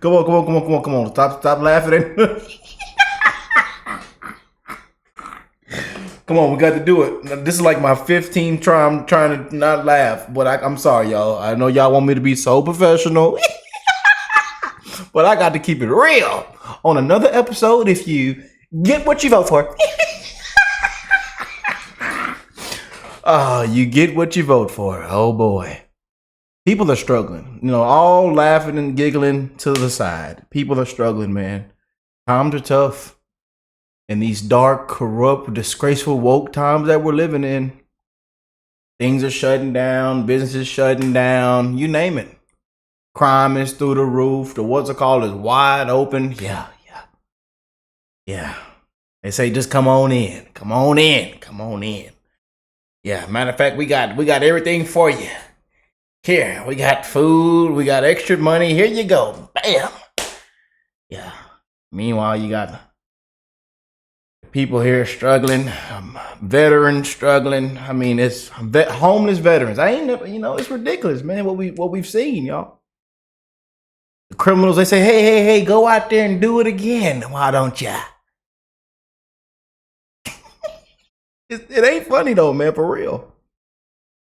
Come on, come on, come on, come on, come on. Stop laughing. Come on, we got to do it. This is like my 15th try. I'm trying to not laugh, but I'm sorry, y'all. I know y'all want me to be so professional, but I got to keep it real on another episode. If you get what you vote for. Oh, you get what you vote for. Oh boy. People are struggling. You know, all laughing and giggling to the side. People are struggling, man. Times are tough. In these dark, corrupt, disgraceful, woke times that we're living in. Things are shutting down, businesses shutting down, you name it. Crime is through the roof. The what's it called is wide open. Yeah. They say just come on in. Come on in. Yeah, matter of fact, we got everything for you. Here, we got food, we got extra money. Here you go. Bam. Yeah. Meanwhile, you got people here struggling, veterans struggling. I mean, it's homeless veterans. It's ridiculous, man. What we've seen, y'all. The criminals, they say, hey, go out there and do it again. Why don't ya? It ain't funny though, man, for real.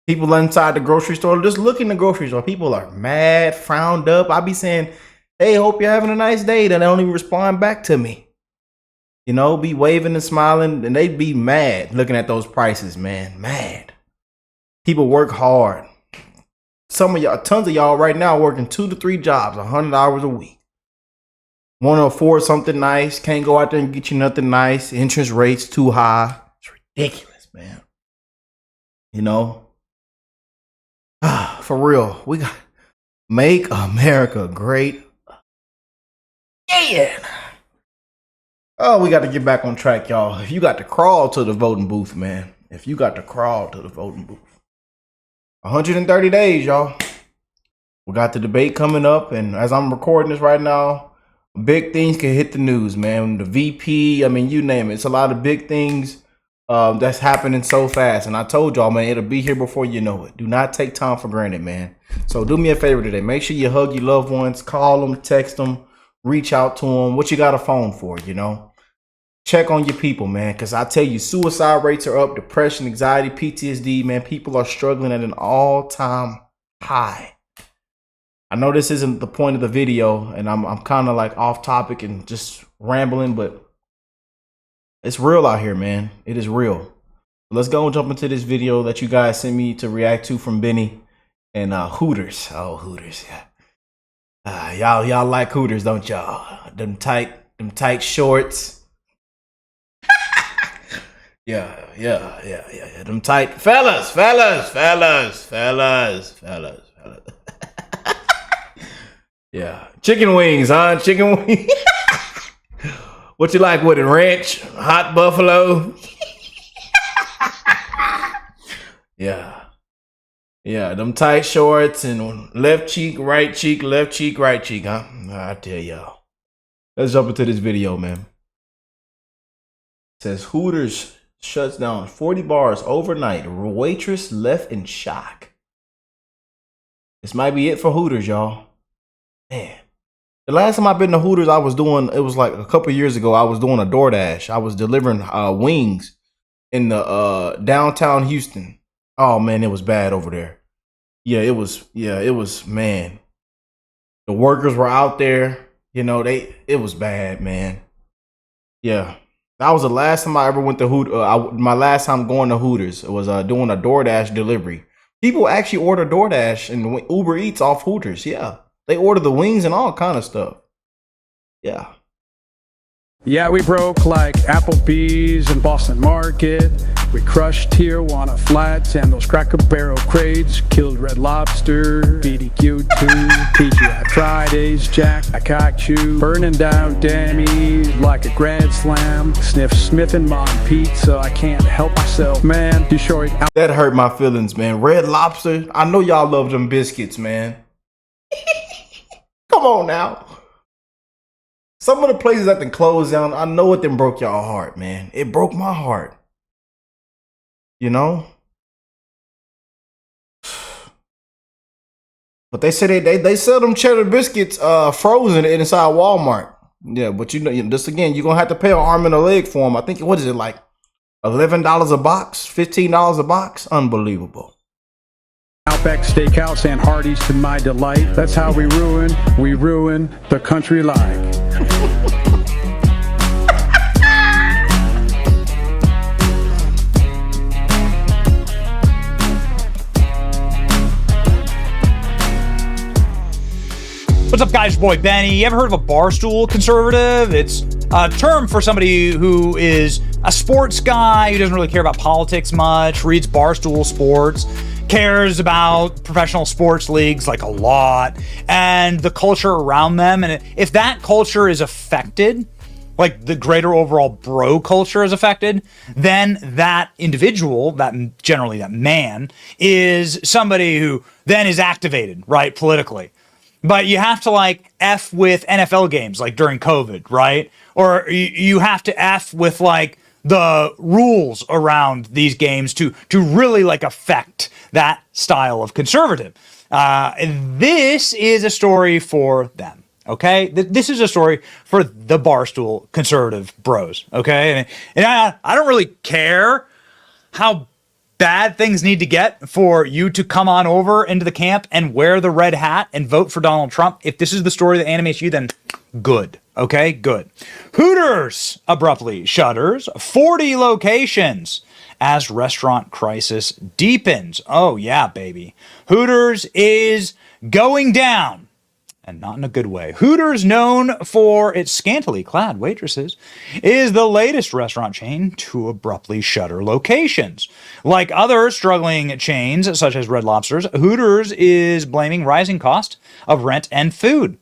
People inside the grocery store, just look in the grocery store. People are mad, frowned up. I be saying, hey, hope you're having a nice day. Then they don't even respond back to me. You know, be waving and smiling, and they be mad looking at those prices, man. Mad. People work hard. Some of y'all, tons of y'all right now working 2 to 3 jobs, 100 hours a week. Want to afford something nice, can't go out there and get you nothing nice. Interest rates too high. Ridiculous, man. You know, for real, we got make America great again. Oh, we got to get back on track, y'all. If you got to crawl to the voting booth, man. If you got to crawl to the voting booth. 130 days, y'all. We got the debate coming up, and as I'm recording this right now, big things can hit the news, man. The VP, I mean, you name it. It's a lot of big things. That's happening so fast. And I told y'all, man, it'll be here before you know it. Do not take time for granted, man. So do me a favor today. Make sure you hug your loved ones, call them, text them, reach out to them. What you got a phone for, you know? Check on your people, man. Because I tell you, suicide rates are up, depression, anxiety, PTSD, man. People are struggling at an all-time high. I know this isn't the point of the video, and I'm kind of like off topic and just rambling, but it's real out here, man. It is real. Let's go and jump into this video that you guys sent me to react to from Benny and Hooters. Oh, Hooters, yeah. Y'all like Hooters, don't y'all? Them tight shorts. Yeah. Them tight fellas. Yeah. Chicken wings, huh? Chicken wings. What you like with it? Ranch? Hot buffalo? Yeah, them tight shorts and left cheek, right cheek, huh? I tell y'all. Let's jump into this video, man. It says Hooters shuts down 40 bars overnight. Waitress left in shock. This might be it for Hooters, y'all. Man. The last time I've been to Hooters, it was like a couple years ago. I was doing a DoorDash. I was delivering wings in the downtown Houston. Oh man, it was bad over there. It was, man. The workers were out there, you know, it was bad, man. Yeah. That was the last time I ever went to Hooters. My last time going to Hooters, it was doing a DoorDash delivery. People actually order DoorDash and Uber Eats off Hooters, yeah. They order the wings and all kind of stuff. Yeah. Yeah, we broke like Applebee's and Boston Market. We crushed Tijuana Flats and those Cracker Barrel crates. Killed Red Lobster, BDQ2, TGI Fridays, Jack, I caught you. Burning down Denny's like a grand slam. Sniff Smith and Mom Pizza, I can't help myself, man. Detroit. That hurt my feelings, man. Red Lobster, I know y'all love them biscuits, man. Come on now. Some of the places that can close down, I know it then broke y'all heart, man. It broke my heart. You know? But they say they sell them cheddar biscuits frozen inside Walmart. Yeah, but this again, you're gonna have to pay an arm and a leg for them. I think what is it like $11 a box, $15 a box? Unbelievable. Outback Steakhouse and Hardee's to my delight. That's how we ruin the country like. What's up, guys? Your boy Benny. You ever heard of a barstool conservative? It's a term for somebody who is a sports guy who doesn't really care about politics much, reads barstool sports, cares about professional sports leagues like a lot, and the culture around them. And if that culture is affected, like the greater overall bro culture is affected, then that individual, generally that man, is somebody who then is activated, right, politically. But you have to like F with NFL games like during COVID, right? Or you have to F with like the rules around these games to really like affect that style of conservative. This is a story for them, okay? This is a story for the barstool conservative bros, okay? And I don't really care how bad things need to get for you to come on over into the camp and wear the red hat and vote for Donald Trump. If this is the story that animates you, then good. Okay, good. Hooters abruptly shutters 40 locations as restaurant crisis deepens. Oh yeah, baby. Hooters is going down. And not in a good way. Hooters, known for its scantily clad waitresses, is the latest restaurant chain to abruptly shutter locations. Like other struggling chains, such as Red Lobster's, Hooters is blaming rising cost of rent and food.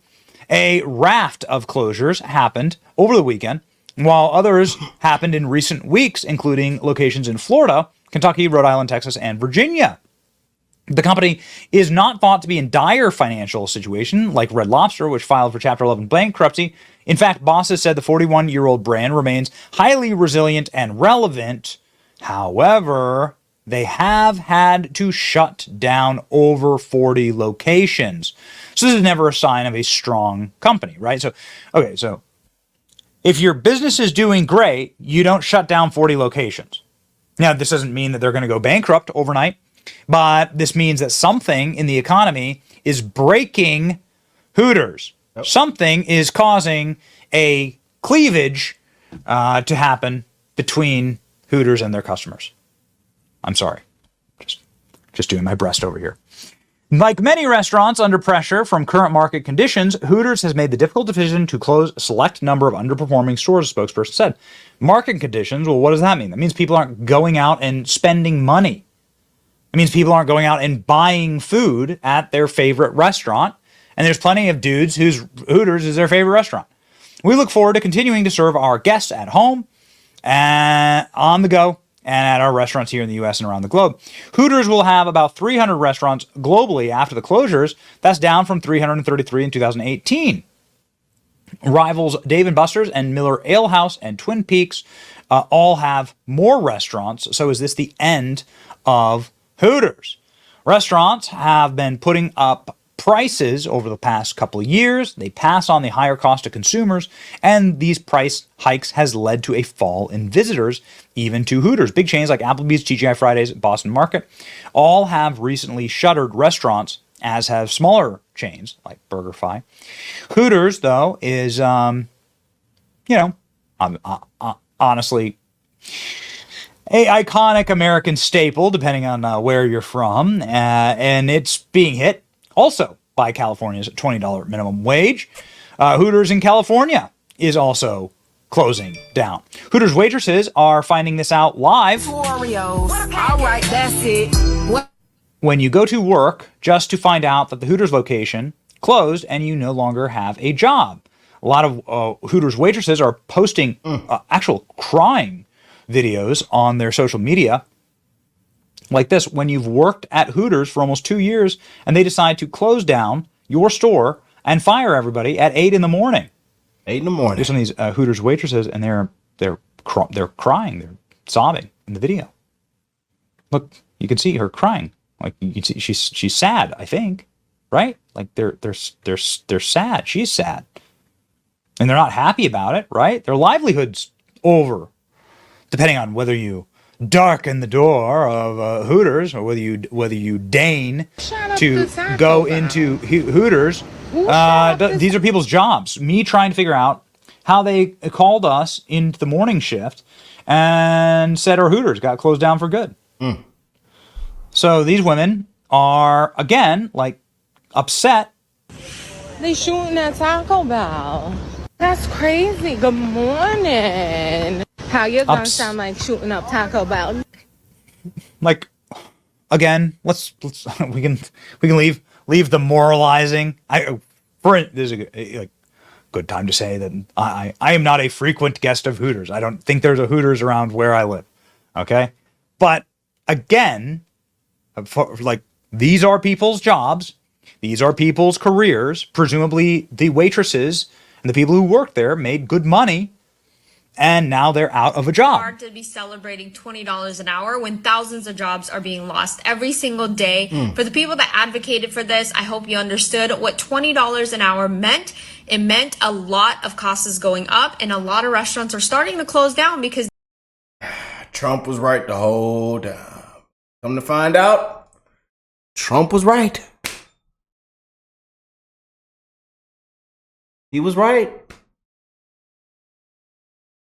A raft of closures happened over the weekend, while others happened in recent weeks, including locations in Florida, Kentucky, Rhode Island, Texas, and Virginia. The company is not thought to be in dire financial situation like Red Lobster, which filed for Chapter 11 bankruptcy. In fact, bosses said the 41-year-old brand remains highly resilient and relevant. However, they have had to shut down over 40 locations. So this is never a sign of a strong company, right? So if your business is doing great, you don't shut down 40 locations. Now, this doesn't mean that they're going to go bankrupt overnight. But this means that something in the economy is breaking Hooters. Yep. Something is causing a cleavage to happen between Hooters and their customers. I'm sorry. Just doing my breast over here. Like many restaurants under pressure from current market conditions, Hooters has made the difficult decision to close a select number of underperforming stores, a spokesperson said. Market conditions, well, what does that mean? That means people aren't going out and spending money. It means people aren't going out and buying food at their favorite restaurant. And there's plenty of dudes whose Hooters is their favorite restaurant. We look forward to continuing to serve our guests at home and on the go and at our restaurants here in the U.S. and around the globe. Hooters will have about 300 restaurants globally after the closures. That's down from 333 in 2018. Rivals Dave & Buster's and Miller Ale House and Twin Peaks all have more restaurants. So is this the end of Hooters? Restaurants have been putting up prices over the past couple of years. They pass on the higher cost to consumers, and these price hikes has led to a fall in visitors, even to Hooters. Big chains like Applebee's, TGI Fridays, Boston Market, all have recently shuttered restaurants, as have smaller chains like BurgerFi. Hooters, though, is, honestly, a iconic American staple, depending on where you're from, and it's being hit also by California's $20 minimum wage. Hooters in California is also closing down. Hooters waitresses are finding this out live. Oreos. All right, that's it. When you go to work just to find out that the Hooters location closed and you no longer have a job. A lot of Hooters waitresses are posting actual crying videos on their social media like this. When you've worked at Hooters for almost 2 years and they decide to close down your store and fire everybody at 8 in the morning. 8 in the morning. There's some of these Hooters waitresses, and they're crying, they're sobbing in the video. Look, you can see her crying. Like you can see, she's sad. I think right? Like they're sad. She's sad, and they're not happy about it, right? Their livelihood's over, depending on whether you darken the door of Hooters or whether you deign to go into Hooters. These are people's jobs. Me trying to figure out how they called us into the morning shift and said our Hooters got closed down for good. So these women are, again, like, upset. They shooting at Taco Bell. That's crazy. Good morning. How you gonna sound like shooting up Taco Bell? Like, again, let's we can leave the moralizing. This is a good time to say that I am not a frequent guest of Hooters. I don't think there's a Hooters around where I live. Okay, but again, like, these are people's jobs. These are people's careers. Presumably, the waitresses and the people who work there made good money, and now they're out of a job. Hard to be celebrating $20 an hour when thousands of jobs are being lost every single day. For the people that advocated for this, I hope you understood what $20 an hour meant. It meant a lot of costs going up, and a lot of restaurants are starting to close down because Trump was right the whole time. Come to find out, Trump was right. He was right.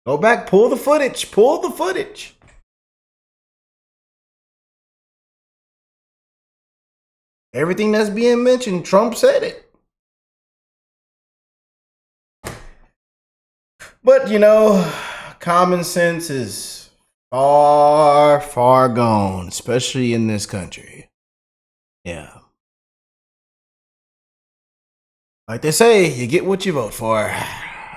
Go back, pull the footage, pull the footage. Everything that's being mentioned, Trump said it. But, you know, common sense is far, far gone, especially in this country. Yeah. Like they say, you get what you vote for.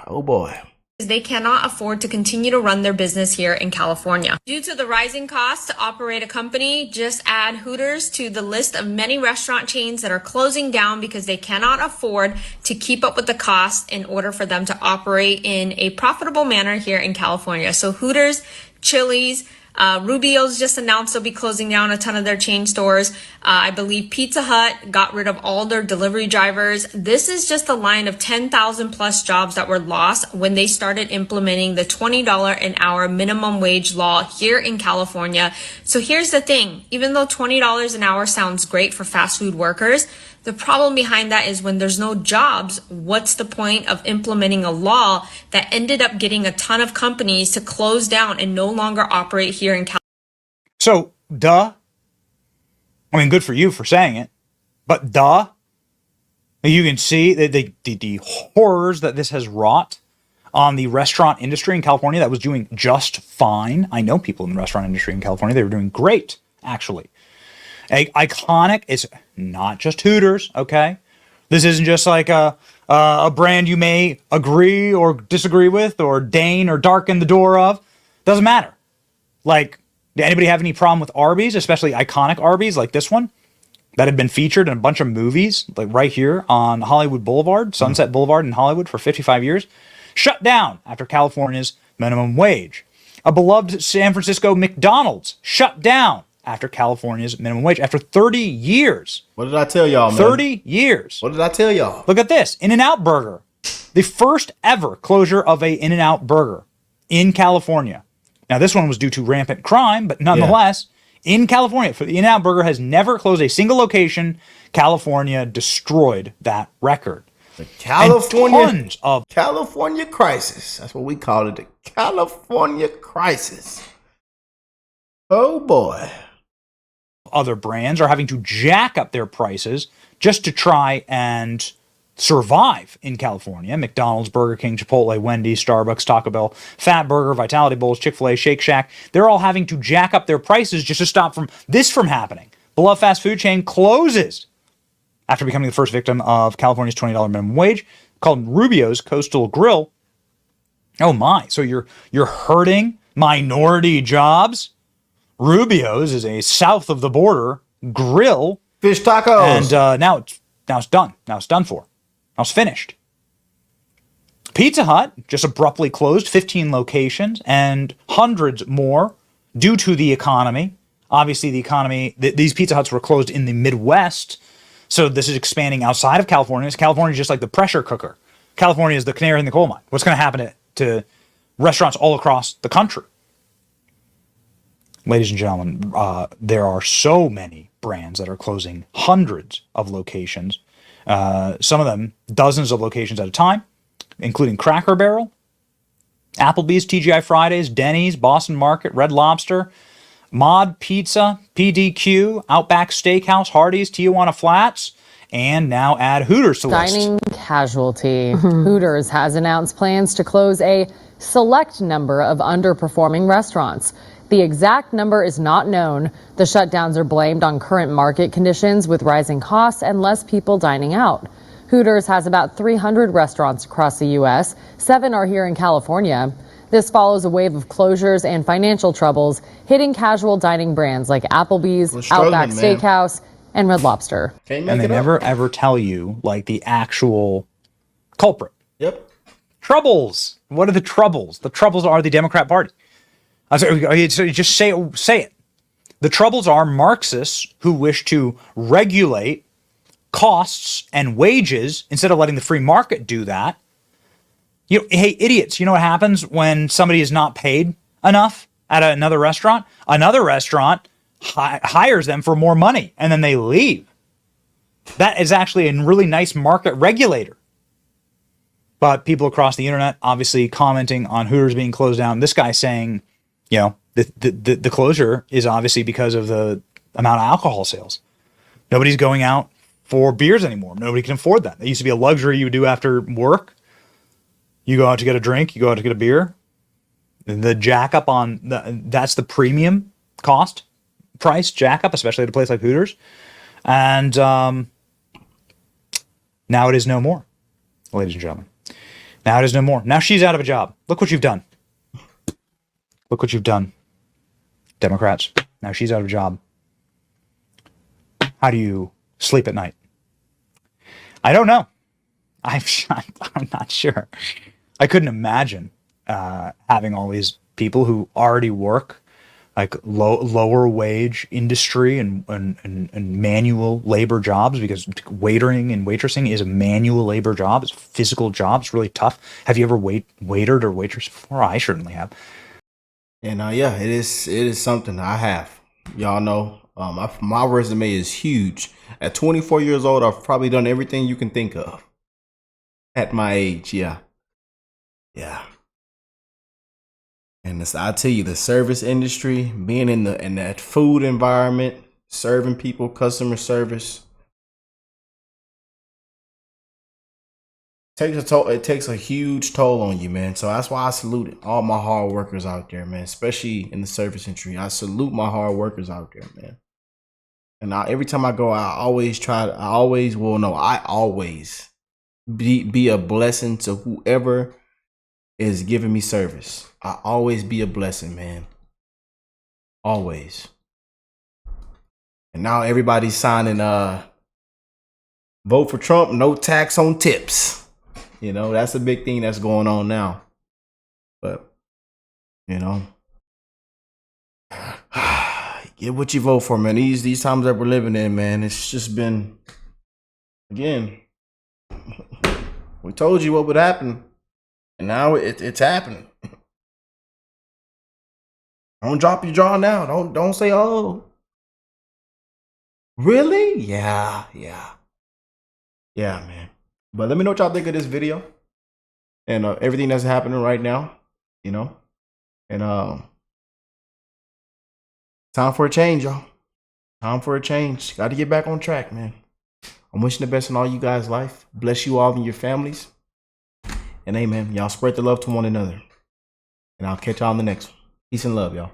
Oh boy. they cannot afford to continue to run their business here in California. Due to the rising costs to operate a company, just add Hooters to the list of many restaurant chains that are closing down because they cannot afford to keep up with the cost in order for them to operate in a profitable manner here in California. So Hooters, Chili's, Rubio's just announced they'll be closing down a ton of their chain stores. I believe Pizza Hut got rid of all their delivery drivers. This is just a line of 10,000 plus jobs that were lost when they started implementing the $20 an hour minimum wage law here in California. So here's the thing, even though $20 an hour sounds great for fast food workers, the problem behind that is when there's no jobs, what's the point of implementing a law that ended up getting a ton of companies to close down and no longer operate here in California? So, duh. I mean, good for you for saying it, but duh. You can see the horrors that this has wrought on the restaurant industry in California that was doing just fine. I know people in the restaurant industry in California, they were doing great, actually. Iconic is not just Hooters, okay? This isn't just like a brand you may agree or disagree with or deign or darken the door of. Doesn't matter. Like, did anybody have any problem with Arby's, especially iconic Arby's like this one that had been featured in a bunch of movies, like right here on Hollywood Boulevard, Sunset Boulevard in Hollywood for 55 years? Shut down after California's minimum wage. A beloved San Francisco McDonald's shut down after California's minimum wage, after 30 years. What did I tell y'all, man? 30 years. What did I tell y'all? Look at this. In-N-Out Burger. The first ever closure of a In-N-Out Burger in California. Now, this one was due to rampant crime, but nonetheless, in California, for the In-N-Out Burger has never closed a single location. California destroyed that record. The California, tons of California crisis. That's what we call it, the California crisis. Oh, boy. Other brands are having to jack up their prices just to try and survive in California. McDonald's, Burger King, Chipotle, Wendy's, Starbucks, Taco Bell, Fat Burger, Vitality Bowls, Chick-fil-A, Shake Shack. They're all having to jack up their prices just to stop this from happening. Beloved fast food chain closes after becoming the first victim of California's $20 minimum wage, called Rubio's Coastal Grill. Oh my, so you're hurting minority jobs? Rubio's is a south of the border grill, fish tacos, and now it's done. Now it's done for. Now it's finished. Pizza Hut just abruptly closed 15 locations and hundreds more due to the economy. Obviously, the economy. These Pizza Huts were closed in the Midwest, So this is expanding outside of California. California is just like the pressure cooker. California is the canary in the coal mine. What's going to happen to restaurants all across the country? Ladies and gentlemen, there are so many brands that are closing, hundreds of locations, some of them dozens of locations at a time, including Cracker Barrel, Applebee's, TGI Fridays, Denny's, Boston Market, Red Lobster, Mod Pizza, PDQ, Outback Steakhouse, Hardee's, Tijuana Flats, and now add Hooters to the list. Dining casualty. Hooters has announced plans to close a select number of underperforming restaurants. The exact number is not known. The shutdowns are blamed on current market conditions with rising costs and less people dining out. Hooters has about 300 restaurants across the U.S. 7 are here in California. This follows a wave of closures and financial troubles hitting casual dining brands like Applebee's, Outback Steakhouse, and Red Lobster. And they never ever tell you like the actual culprit. Yep. Troubles. What are the troubles? The troubles are the Democrat Party. Just say it. The troubles are Marxists who wish to regulate costs and wages instead of letting the free market do that. You know, hey, idiots, you know what happens when somebody is not paid enough at another restaurant? Another restaurant hires them for more money, and then they leave. That is actually a really nice market regulator. But people across the internet obviously commenting on Hooters being closed down. This guy saying, you know, the closure is obviously because of the amount of alcohol sales. Nobody's going out for beers anymore. Nobody can afford that. It used to be a luxury you would do after work. You go out to get a drink, you go out to get a beer. The jack up on that's the premium cost price jack up, especially at a place like Hooters. And now it is no more, ladies and gentlemen. Now it is no more. Now she's out of a job. Look what you've done. Look what you've done, Democrats. Now she's out of a job. How do you sleep at night? I don't know. I'm not sure. I couldn't imagine having all these people who already work like lower wage industry and manual labor jobs, because waitering and waitressing is a manual labor job. It's a physical job. It's really tough. Have you ever waitered or waitressed before? I certainly have. And yeah, it is something I have. Y'all know, my resume is huge. At 24 years old, I've probably done everything you can think of. At my age, yeah. And I tell you, the service industry, being in that food environment, serving people, customer service, takes a toll. It takes a huge toll on you, man. So that's why I salute all my hard workers out there, man. Especially in the service industry, I salute my hard workers out there, man. And every time I go, I always be a blessing to whoever is giving me service. I always be a blessing, man. Always. And now everybody's signing vote for Trump, no tax on tips. You know, that's a big thing that's going on now. But, you know, get what you vote for, man. These times that we're living in, man, it's just been, again, we told you what would happen, and now it's happening. Don't drop your jaw now. Don't say, oh, really? Yeah, man. But let me know what y'all think of this video and everything that's happening right now, you know. And time for a change, y'all. Time for a change. Got to get back on track, man. I'm wishing the best in all you guys' life. Bless you all and your families. And amen. Y'all spread the love to one another. And I'll catch y'all on the next one. Peace and love, y'all.